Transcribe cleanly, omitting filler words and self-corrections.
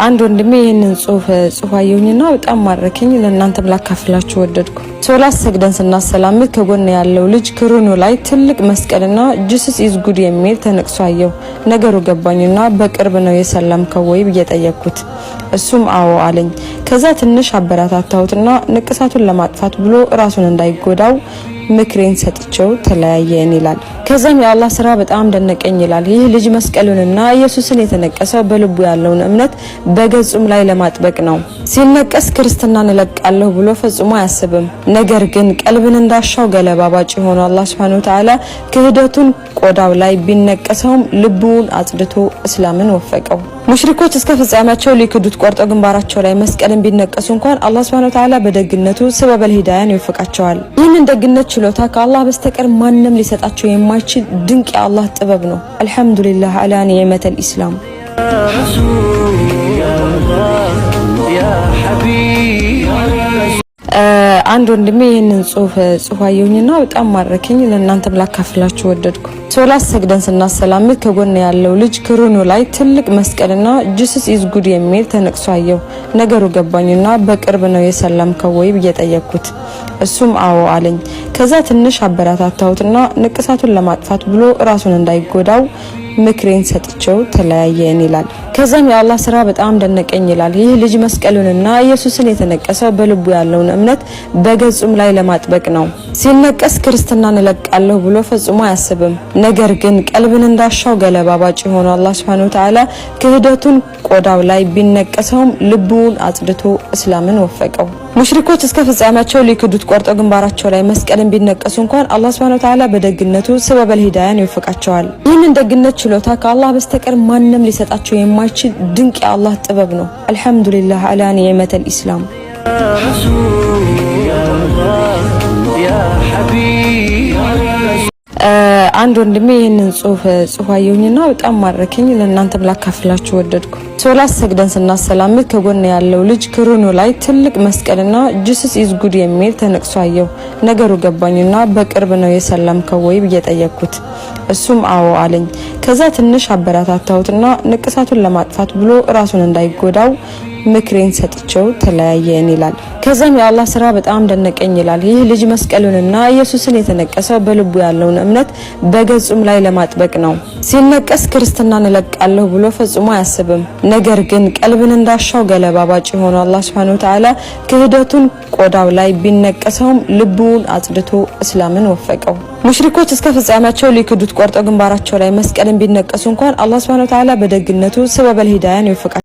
አንድ ወንድሜ ይሄንን ጽሁፍ አየሁኝና በጣም ማረከኝ። ለእናንተም ላካፍላችሁ ወደድኩ። ሶላት ሰግደን ስናሰላምት ከጎን ያለው ልጅ ክሩኑ ላይ ትልቅ መስቀልና ጂሰስ ኢዝ ጉድ የሚል ተነቅሶ አየሁ። ነገሩ ገባኝና በቅርብ ነው የሰላምከው ወይ ብዬ ጠየቅኩት። እሱም አዎ አለኝ። ከዛ ትንሽ አበረታታሁትና ንቅሳቱን ለማጥፋት ብሎ ራሱን እንዳይጎዳው ምክሬን ሰጥቼው ተለያየን ይላል። ከዛም የአላህ ስራ በጣም ደነቀኝ ይላል። ይህ ልጅ መስቀሉንና ኢየሱስን የተነቀሰው በልቡ ያለውን እምነት በገጹም ላይ ለማጥበቅ ነው። ሲነቀስ ክርስትናን እለቃለሁ ብሎ ፈጽሞ አያስብም። ነገር ግን ቀልብን እንዳሻው ገለባባጭ ሆኖ አላህ Subhanahu Wa Ta'ala ክህደቱን ቆዳው ላይ ቢነቀሰውም ልቡን አጽድቶ እስላምን ወፈቀው። ሙሽሪኮች እስከ ፍጻሜያቸው ሊክዱት ቆርጠው ግንባራቸው ላይ መስቀልን ቢነቀሱ እንኳን አላህ Subhanahu Wa Ta'ala በደግነቱ ሰበበል ሂዳያን ይወፍቃቸዋል። ይህንን ደግነት ችሎታ ከአላህ በስተቀር ማንም ሊሰጣቸው የማይችል ድንቅ የአላህ ጥበብ ነው። አልሐምዱሊላህ አላ ኒዕመተል ኢስላም። አንድ ወንድሜ ይሄንን ጽሁፍ አየሁኝና በጣም ማረከኝ። ለእናንተም ላካፍላችሁ ወደድኩ። ሶላት ሰግደን ስናሰላምት ከጎን ያለው ልጅ ክሩኑ ላይ ትልቅ መስቀልና ጂሰስ ኢዝ ጉድ የሚል ተነቅሶ አየሁ። ነገሩ ገባኝና በቅርብ ነው የሰላምከው ወይ ብዬ ጠየቅኩት። እሱም አዎ አለኝ። ከዛ ትንሽ አበረታታሁትና ንቅሳቱን ለማጥፋት ብሎ ራሱን እንዳይጎዳው ምክሬን ሰጥቼው ተለያየን ይላል። ከዛም የአላህ ስራ በጣም ደነቀኝ ይላል። ይህ ልጅ መስቀሉንና ኢየሱስን የተነቀሰው በልቡ ያለውን እምነት በገጹም ላይ ለማጥበቅ ነው። ሲነቀስ ክርስትናን እለቃለሁ ብሎ ፈጽሞ አያስብም። ነገር ግን ቀልብን እንዳሻው ገለባባጭ ሆኖ አላህ Subhanahu Wa Ta'ala ክህደቱን ቆዳው ላይ ቢነቀሰውም ልቡን አጽድቶ እስላምን ወፈቀው። ሙሽሪኮች እስከ ፍጻሜያቸው ሊክዱት ቆርጠው ግንባራቸው ላይ መስቀልን ቢነቀሱ እንኳን አላህ Subhanahu Wa Ta'ala በደግነቱ ሰበበል ሂዳያን ይወፍቃቸዋል። ይህንን ደግነት ችሎታ ከአላህ በስተቀር ማንም ሊሰጣቸው የማይችል ድንቅ የአላህ ጥበብ ነው። አልሐምዱሊላህ አላ ኒዕመተል ኢስላም። አንድ ወንድሜ ይሄንን ጽሁፍ አየሁኝና በጣም ማረከኝ። ለእናንተም ላካፍላችሁ ወደድኩ። ሶላት ሰግደን ስናሰላምት ከጎን ያለው ልጅ ክሩኑ ላይ ትልቅ መስቀልና ጂሰስ ኢዝ ጉድ የሚል ተነቅሶ አየሁ። ነገሩ ገባኝና በቅርብ ነው የሰላምከው ወይ ብዬ ጠየቅኩት። እሱም አዎ አለኝ። ከዛ ትንሽ አበረታታሁትና ንቅሳቱን ለማጥፋት ብሎ ራሱን እንዳይጎዳው ምክሬን ሰጥቼው ተለያየን ይላል። ከዛም የአላህ ስራ በጣም ደነቀኝ ይላል። ይህ ልጅ መስቀሉንና ኢየሱስን የተነቀሰው በልቡ ያለውን እምነት በገጹም ላይ ለማጥበቅ ነው። ሲነቀስ ክርስትናን እለቃለሁ ብሎ ፈጽሞ አያስብም። ነገር ግን ቀልብን እንዳሻው ገለባባጭ ሆኖ አላህ Subhanahu Wa Ta'ala ክህደቱን ቆዳው ላይ ቢነቀሰውም ልቡን አጽድቶ እስላምን ወፈቀው። ሙሽሪኮች እስከ ፍጻሜያቸው ሊክዱት ቆርጠው ግንባራቸው ላይ መስቀልን ቢነቀሱ እንኳን አላህ Subhanahu Wa Ta'ala በደግነቱ ሰበበል ሂዳያን ይወፍቃቸዋል።